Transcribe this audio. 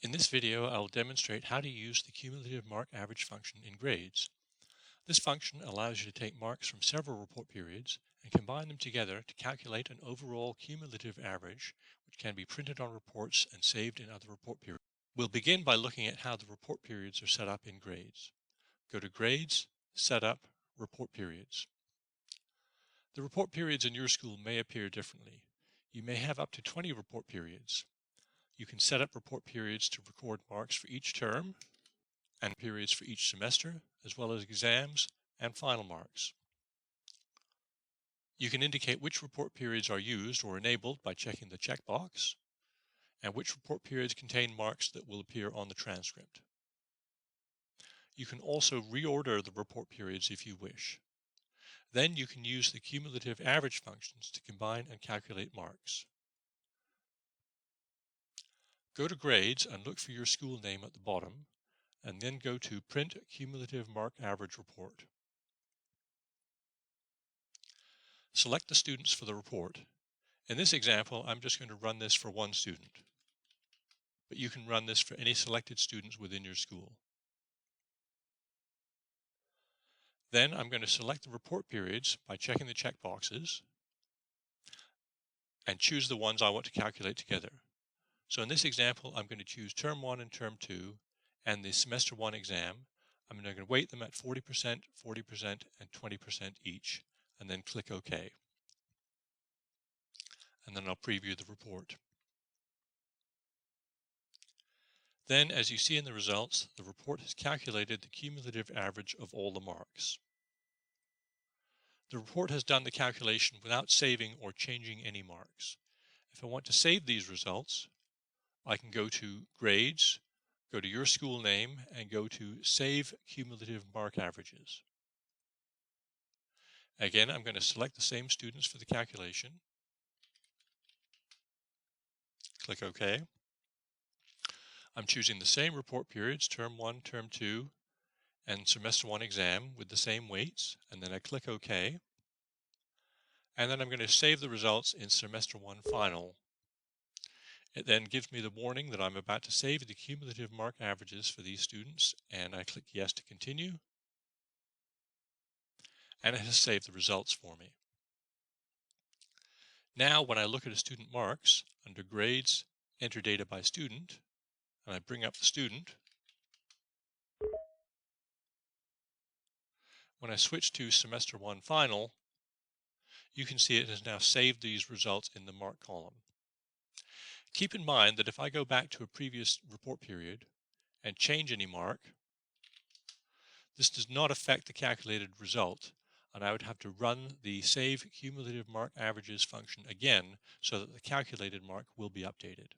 In this video, I will demonstrate how to use the cumulative mark average function in grades. This function allows you to take marks from several report periods and combine them together to calculate an overall cumulative average, which can be printed on reports and saved in other report periods. We'll begin by looking at how the report periods are set up in grades. Go to Grades, Setup, Report Periods. The report periods in your school may appear differently. You may have up to 20 report periods. You can set up report periods to record marks for each term and periods for each semester, as well as exams and final marks. You can indicate which report periods are used or enabled by checking the checkbox, and which report periods contain marks that will appear on the transcript. You can also reorder the report periods if you wish. Then you can use the cumulative average functions to combine and calculate marks. Go to Grades and look for your school name at the bottom, and then go to Print Cumulative Mark Average Report. Select the students for the report. In this example, I'm just going to run this for one student, but you can run this for any selected students within your school. Then I'm going to select the report periods by checking the checkboxes and choose the ones I want to calculate together. So in this example, I'm going to choose Term 1 and Term 2 and the Semester 1 exam. I'm going to weight them at 40%, 40%, and 20% each, and then click OK. And then I'll preview the report. Then, as you see in the results, the report has calculated the cumulative average of all the marks. The report has done the calculation without saving or changing any marks. If I want to save these results, I can go to Grades, go to your school name, and go to Save Cumulative Mark Averages. Again, I'm going to select the same students for the calculation. Click OK. I'm choosing the same report periods, Term 1, Term 2, and Semester 1 exam with the same weights, and then I click OK. And then I'm going to save the results in Semester 1 Final. It then gives me the warning that I'm about to save the cumulative mark averages for these students, and I click Yes to continue. And it has saved the results for me. Now, when I look at a student marks, under Grades, Enter Data by Student, and I bring up the student, when I switch to Semester 1 Final, you can see it has now saved these results in the mark column. Keep in mind that if I go back to a previous report period and change any mark, this does not affect the calculated result, and I would have to run the Save Cumulative Mark Averages function again so that the calculated mark will be updated.